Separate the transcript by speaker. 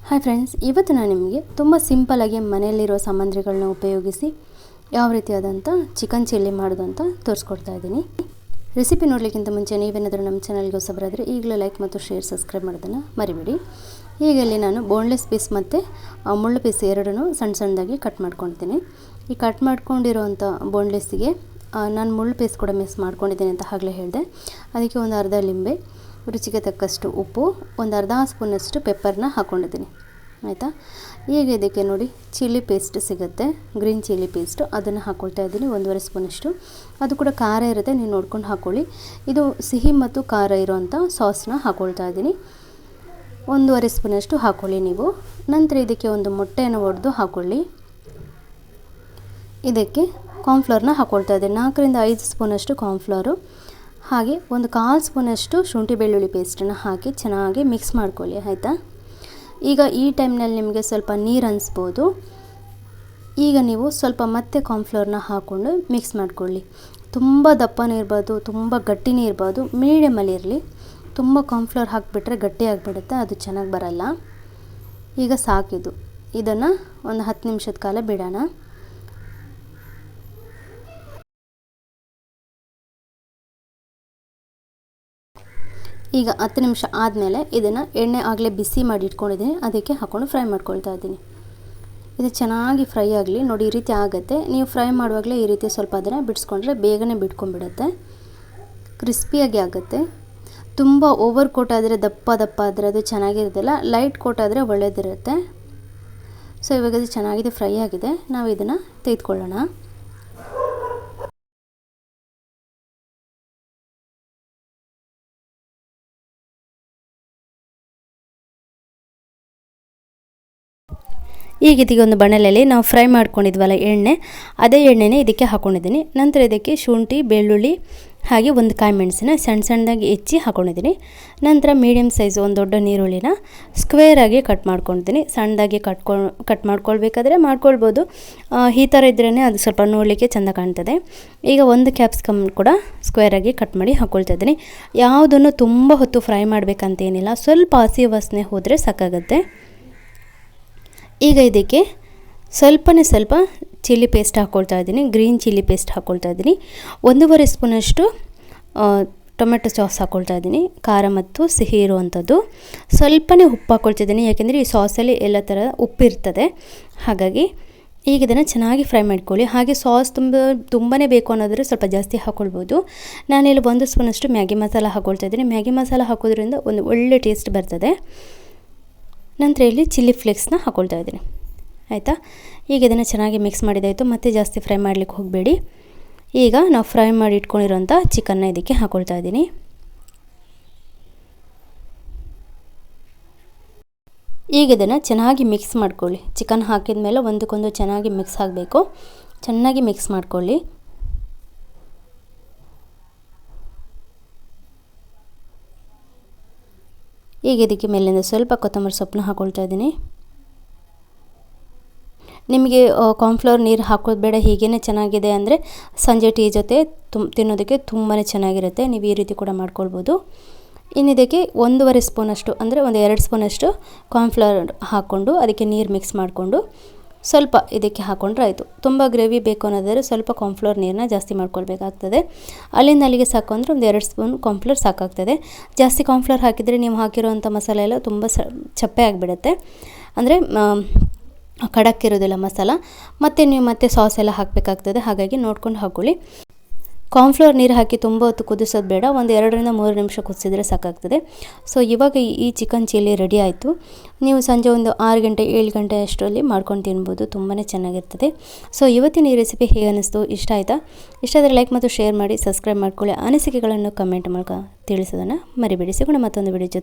Speaker 1: Hi friends, ಇವತ್ತು ನಾನು ನಿಮಗೆ ತುಂಬ ಸಿಂಪಲಾಗಿ ಮನೆಯಲ್ಲಿರೋ ಸಾಮಗ್ರಿಗಳನ್ನ ಉಪಯೋಗಿಸಿ ಯಾವ ರೀತಿಯಾದಂಥ ಚಿಕನ್ ಚಿಲ್ಲಿ ಮಾಡೋದು ಅಂತ ತೋರಿಸ್ಕೊಡ್ತಾ ಇದ್ದೀನಿ. ರೆಸಿಪಿ ನೋಡಲಿಕ್ಕಿಂತ ಮುಂಚೆ ನೀವೇನಾದರೂ ನಮ್ಮ ಚಾನಲ್ಗೆ ಹೊಸಬರಾದರೆ ಈಗಲೇ ಲೈಕ್ ಮತ್ತು ಶೇರ್ ಸಬ್ಸ್ಕ್ರೈಬ್ ಮಾಡೋದನ್ನು ಮರಿಬೇಡಿ. ಈಗ ಇಲ್ಲಿ ನಾನು ಬೋನ್ಲೆಸ್ ಪೀಸ್ ಮತ್ತು ಮುಳ್ಳು ಪೀಸ್ ಎರಡನ್ನೂ ಸಣ್ಣ ಸಣ್ಣದಾಗಿ ಕಟ್ ಮಾಡ್ಕೊಳ್ತೀನಿ. ಈ ಕಟ್ ಮಾಡ್ಕೊಂಡಿರೋವಂಥ ಬೋನ್ಲೆಸ್ಸಿಗೆ ನಾನು ಮುಳ್ಳು ಪೀಸ್ ಕೂಡ ಮಿಕ್ಸ್ ಮಾಡ್ಕೊಂಡಿದ್ದೀನಿ ಅಂತ ಆಗಲೇ ಹೇಳಿದೆ. ಅದಕ್ಕೆ ಒಂದು ಅರ್ಧ ಲಿಂಬೆ, ರುಚಿಗೆ ತಕ್ಕಷ್ಟು ಉಪ್ಪು, ಒಂದು ಅರ್ಧ ಸ್ಪೂನಷ್ಟು ಪೆಪ್ಪರ್ನ ಹಾಕ್ಕೊಂಡಿದ್ದೀನಿ. ಆಯಿತಾ. ಈಗ ಇದಕ್ಕೆ ನೋಡಿ ಚಿಲ್ಲಿ ಪೇಸ್ಟ್ ಸಿಗುತ್ತೆ, ಗ್ರೀನ್ ಚಿಲ್ಲಿ ಪೇಸ್ಟು, ಅದನ್ನು ಹಾಕ್ಕೊಳ್ತಾ ಇದ್ದೀನಿ 1.5 ಸ್ಪೂನಷ್ಟು. ಅದು ಕೂಡ ಖಾರ ಇರುತ್ತೆ, ನೀವು ನೋಡ್ಕೊಂಡು ಹಾಕ್ಕೊಳ್ಳಿ. ಇದು ಸಿಹಿ ಮತ್ತು ಖಾರ ಇರೋವಂಥ ಸಾಸ್ನ ಹಾಕ್ಕೊಳ್ತಾ ಇದ್ದೀನಿ, 1.5 ಸ್ಪೂನಷ್ಟು ಹಾಕ್ಕೊಳ್ಳಿ ನೀವು. ನಂತರ ಇದಕ್ಕೆ ಒಂದು ಮೊಟ್ಟೆಯನ್ನು ಒಡೆದು ಹಾಕ್ಕೊಳ್ಳಿ. ಇದಕ್ಕೆ ಕಾರ್ನ್ಫ್ಲೋರ್ನ ಹಾಕ್ಕೊಳ್ತಾ ಇದ್ದೀನಿ, 4ರಿಂದ 5 ಸ್ಪೂನಷ್ಟು ಕಾರ್ನ್ಫ್ಲೋರು. ಹಾಗೆ ಒಂದು 1/4 ಸ್ಪೂನಷ್ಟು ಶುಂಠಿ ಬೆಳ್ಳುಳ್ಳಿ ಪೇಸ್ಟನ್ನು ಹಾಕಿ ಚೆನ್ನಾಗಿ ಮಿಕ್ಸ್ ಮಾಡ್ಕೊಳ್ಳಿ. ಆಯಿತಾ. ಈಗ ಈ ಟೈಮ್ನಲ್ಲಿ ನಿಮಗೆ ಸ್ವಲ್ಪ ನೀರು ಅನಿಸ್ಬೋದು. ಈಗ ನೀವು ಸ್ವಲ್ಪ ಮತ್ತೆ ಕಾರ್ನ್ಫ್ಲೋರ್ನ ಹಾಕ್ಕೊಂಡು ಮಿಕ್ಸ್ ಮಾಡ್ಕೊಳ್ಳಿ. ತುಂಬ ದಪ್ಪನೂ ಇರಬಾರ್ದು, ತುಂಬ ಗಟ್ಟಿನೂ ಇರಬಾರ್ದು, ಮೀಡಿಯಮಲ್ಲಿ ಇರಲಿ. ತುಂಬ ಕಾರ್ನ್ಫ್ಲೋರ್ ಹಾಕಿಬಿಟ್ರೆ ಗಟ್ಟಿ ಆಗಿಬಿಡುತ್ತೆ, ಅದು ಚೆನ್ನಾಗಿ ಬರಲ್ಲ. ಈಗ ಸಾಕಿದು, ಇದನ್ನು ಒಂದು 10 ನಿಮಿಷದ ಕಾಲ ಬಿಡೋಣ. ಈಗ 10 ನಿಮಿಷ ಆದಮೇಲೆ ಇದನ್ನು ಎಣ್ಣೆ ಆಗಲೇ ಬಿಸಿ ಮಾಡಿ ಇಟ್ಕೊಂಡಿದ್ದೀನಿ, ಅದಕ್ಕೆ ಹಾಕ್ಕೊಂಡು ಫ್ರೈ ಮಾಡ್ಕೊಳ್ತಾ ಇದ್ದೀನಿ. ಇದು ಚೆನ್ನಾಗಿ ಫ್ರೈ ಆಗಲಿ. ನೋಡಿ, ಈ ರೀತಿ ಆಗುತ್ತೆ. ನೀವು ಫ್ರೈ ಮಾಡುವಾಗಲೇ ಈ ರೀತಿ ಸ್ವಲ್ಪ ಅದನ್ನು ಬಿಡಿಸ್ಕೊಂಡ್ರೆ ಬೇಗನೆ ಬಿಟ್ಕೊಂಡ್ಬಿಡುತ್ತೆ, ಕ್ರಿಸ್ಪಿಯಾಗಿ ಆಗುತ್ತೆ. ತುಂಬ ಓವರ್ ಕೋಟ್ ಆದರೆ ದಪ್ಪ ಆದರೆ ಅದು ಚೆನ್ನಾಗಿರೋದಿಲ್ಲ, ಲೈಟ್ ಕೋಟ್ ಆದರೆ ಒಳ್ಳೆಯದಿರುತ್ತೆ. ಸೊ ಇವಾಗ ಇದು ಚೆನ್ನಾಗಿದೆ, ಫ್ರೈ ಆಗಿದೆ. ನಾವು ಇದನ್ನು ತೆಗೆದುಕೊಳ್ಳೋಣ. ಈಗ ಇದಕ್ಕೆ ಒಂದು ಬಾಣಲೆಯಲ್ಲಿ ನಾವು ಫ್ರೈ ಮಾಡ್ಕೊಂಡಿದ್ವಲ್ಲ ಎಣ್ಣೆ, ಅದೇ ಎಣ್ಣೆನೇ ಇದಕ್ಕೆ ಹಾಕ್ಕೊಂಡಿದ್ದೀನಿ. ನಂತರ ಇದಕ್ಕೆ ಶುಂಠಿ ಬೆಳ್ಳುಳ್ಳಿ ಹಾಗೆ ಒಂದು ಕಾಯಿ ಮೆಣಸಿನ ಸಣ್ಣದಾಗಿ ಹೆಚ್ಚಿ ಹಾಕ್ಕೊಂಡಿದ್ದೀನಿ. ನಂತರ ಮೀಡಿಯಮ್ ಸೈಜ್ ಒಂದು ದೊಡ್ಡ ನೀರುಳ್ಳಿನ ಸ್ಕ್ವೇರಾಗಿ ಕಟ್ ಮಾಡ್ಕೊಂಡಿದ್ದೀನಿ. ಸಣ್ಣದಾಗಿ ಕಟ್ ಮಾಡ್ಕೊಳ್ಬೇಕಾದ್ರೆ ಮಾಡ್ಕೊಳ್ಬೋದು, ಈ ಥರ ಇದ್ರೇ ಅದು ಸ್ವಲ್ಪ ನೋಡಲಿಕ್ಕೆ ಚೆಂದ ಕಾಣ್ತದೆ. ಈಗ ಒಂದು ಕ್ಯಾಪ್ಸಿಕಮ್ ಕೂಡ ಸ್ಕ್ವೇರಾಗಿ ಕಟ್ ಮಾಡಿ ಹಾಕ್ಕೊಳ್ತಾ ಇದ್ದೀನಿ. ಯಾವುದನ್ನು ತುಂಬ ಹೊತ್ತು ಫ್ರೈ ಮಾಡಬೇಕಂತೇನಿಲ್ಲ, ಸ್ವಲ್ಪ ಹಸಿ ವಾಸನೆ ಹೋದರೆ ಸಾಕಾಗುತ್ತೆ. ಈಗ ಇದಕ್ಕೆ ಸ್ವಲ್ಪ ಚಿಲ್ಲಿ ಪೇಸ್ಟ್ ಹಾಕ್ಕೊಳ್ತಾ ಇದ್ದೀನಿ, ಗ್ರೀನ್ ಚಿಲ್ಲಿ ಪೇಸ್ಟ್ ಹಾಕ್ಕೊಳ್ತಾ ಇದ್ದೀನಿ. 1.5 ಸ್ಪೂನಷ್ಟು ಟೊಮೆಟೊ ಸಾಸ್ ಹಾಕ್ಕೊಳ್ತಾ ಇದ್ದೀನಿ, ಖಾರ ಮತ್ತು ಸಿಹಿ ಇರುವಂಥದ್ದು. ಸ್ವಲ್ಪನೇ ಉಪ್ಪು ಹಾಕ್ಕೊಳ್ತಿದ್ದೀನಿ, ಯಾಕೆಂದರೆ ಈ ಸಾಸಲ್ಲಿ ಎಲ್ಲ ಥರ ಉಪ್ಪಿರ್ತದೆ. ಹಾಗಾಗಿ ಈಗ ಇದನ್ನು ಚೆನ್ನಾಗಿ ಫ್ರೈ ಮಾಡ್ಕೊಳ್ಳಿ. ಹಾಗೆ ಸಾಸ್ ತುಂಬಾ ಬೇಕು ಅನ್ನೋದ್ರೆ ಸ್ವಲ್ಪ ಜಾಸ್ತಿ ಹಾಕ್ಕೊಳ್ಬೋದು. ನಾನಿಲ್ಲಿ 1 ಸ್ಪೂನಷ್ಟು ಮ್ಯಾಗಿ ಮಸಾಲ ಹಾಕ್ಕೊಳ್ತಾ ಇದ್ದೀನಿ. ಮ್ಯಾಗಿ ಮಸಾಲ ಹಾಕೋದ್ರಿಂದ ಒಂದು ಒಳ್ಳೆ ಟೇಸ್ಟ್ ಬರ್ತದೆ. ನಂತರ ಇಲ್ಲಿ ಚಿಲ್ಲಿ ಫ್ಲೇಕ್ಸ್ನ ಹಾಕ್ಕೊಳ್ತಾ ಇದ್ದೀನಿ. ಆಯಿತಾ. ಈಗ ಇದನ್ನು ಚೆನ್ನಾಗಿ ಮಿಕ್ಸ್ ಮಾಡಿದಾಯಿತು, ಮತ್ತೆ ಜಾಸ್ತಿ ಫ್ರೈ ಮಾಡಲಿಕ್ಕೆ ಹೋಗಬೇಡಿ. ಈಗ ನಾವು ಫ್ರೈ ಮಾಡಿ ಇಟ್ಕೊಂಡಿರೋಂಥ ಚಿಕನ್ನ ಇದಕ್ಕೆ ಹಾಕ್ಕೊಳ್ತಾ ಇದ್ದೀನಿ. ಈಗ ಇದನ್ನು ಚೆನ್ನಾಗಿ ಮಿಕ್ಸ್ ಮಾಡ್ಕೊಳ್ಳಿ. ಚಿಕನ್ ಹಾಕಿದ ಮೇಲೆ ಒಂದಕ್ಕೊಂದು ಚೆನ್ನಾಗಿ ಮಿಕ್ಸ್ ಆಗಬೇಕು. ಚೆನ್ನಾಗಿ ಮಿಕ್ಸ್ ಮಾಡ್ಕೊಳ್ಳಿ. ಈಗ ಇದಕ್ಕೆ ಮೇಲಿಂದ ಸ್ವಲ್ಪ ಕೊತ್ತಂಬರಿ ಸೊಪ್ಪನ್ನ ಹಾಕ್ಕೊಳ್ತಾ ಇದ್ದೀನಿ. ನಿಮಗೆ ಕಾರ್ನ್ಫ್ಲವರ್ ನೀರು ಹಾಕೋದು ಬೇಡ, ಹೀಗೇ ಚೆನ್ನಾಗಿದೆ ಅಂದರೆ ಸಂಜೆ ಟೀ ಜೊತೆ ತಿನ್ನೋದಕ್ಕೆ ತುಂಬಾ ಚೆನ್ನಾಗಿರುತ್ತೆ. ನೀವು ಈ ರೀತಿ ಕೂಡ ಮಾಡ್ಕೊಳ್ಬೋದು. ಇನ್ನು ಇದಕ್ಕೆ 1.5 ಸ್ಪೂನಷ್ಟು ಅಂದರೆ ಒಂದು 2 ಸ್ಪೂನಷ್ಟು ಕಾರ್ನ್ಫ್ಲವರ್ ಹಾಕ್ಕೊಂಡು ಅದಕ್ಕೆ ನೀರು ಮಿಕ್ಸ್ ಮಾಡಿಕೊಂಡು ಸ್ವಲ್ಪ ಇದಕ್ಕೆ ಹಾಕ್ಕೊಂಡ್ರೆ ಆಯಿತು. ತುಂಬ ಗ್ರೇವಿ ಬೇಕು ಅನ್ನೋದಾದರೆ ಸ್ವಲ್ಪ ಕಾರ್ನ್ಫ್ಲವರ್ ನೀರನ್ನ ಜಾಸ್ತಿ ಮಾಡ್ಕೊಳ್ಬೇಕಾಗ್ತದೆ. ಅಲ್ಲಿಗೆ ಸಾಕು ಅಂದರೆ ಒಂದು 2 ಸ್ಪೂನ್ ಕಾರ್ನ್ಫ್ಲವರ್ ಸಾಕಾಗ್ತದೆ. ಜಾಸ್ತಿ ಕಾರ್ನ್ಫ್ಲವರ್ ಹಾಕಿದರೆ ನೀವು ಹಾಕಿರೋವಂಥ ಮಸಾಲೆ ಎಲ್ಲ ತುಂಬ ಚಪ್ಪೆ ಆಗಿಬಿಡುತ್ತೆ, ಅಂದರೆ ಕಡಕ್ಕಿರೋದಿಲ್ಲ ಮಸಾಲ. ಮತ್ತು ನೀವು ಮತ್ತೆ ಸಾಸ್ ಎಲ್ಲ ಹಾಕಬೇಕಾಗ್ತದೆ, ಹಾಗಾಗಿ ನೋಡ್ಕೊಂಡು ಹಾಕ್ಕೊಳ್ಳಿ. ಕಾರ್ನ್ಫ್ಲವರ್ ನೀರು ಹಾಕಿ ತುಂಬ ಹೊತ್ತು ಕುದಿಸೋದು ಬೇಡ, ಒಂದು 2ರಿಂದ 3 ನಿಮಿಷ ಕುದಿಸಿದ್ರೆ ಸಾಕಾಗ್ತದೆ. ಸೊ ಇವಾಗ ಈ ಚಿಕನ್ ಚಿಲ್ಲಿ ರೆಡಿ ಆಯಿತು. ನೀವು ಸಂಜೆ ಒಂದು 6 ಗಂಟೆ 7 ಗಂಟೆ ಅಷ್ಟರಲ್ಲಿ ಮಾಡ್ಕೊಂಡು ತಿನ್ಬೋದು, ತುಂಬಾ ಚೆನ್ನಾಗಿರ್ತದೆ. ಸೊ ಇವತ್ತಿನ ಈ ರೆಸಿಪಿ ಹೇಗೆ ಅನ್ನಿಸ್ತು, ಇಷ್ಟ ಆಯಿತಾ? ಇಷ್ಟ ಆದರೆ ಲೈಕ್ ಮತ್ತು ಶೇರ್ ಮಾಡಿ, ಸಬ್ಸ್ಕ್ರೈಬ್ ಮಾಡ್ಕೊಳ್ಳಿ. ಅನಿಸಿಕೆಗಳನ್ನು ಕಮೆಂಟ್ ಮೂಲಕ ತಿಳಿಸೋದನ್ನು ಮರಿಬೇಡಿ. ಸಿಗೋಣ ಮತ್ತೊಂದು ವಿಡಿಯೋ ಜೊತೆ.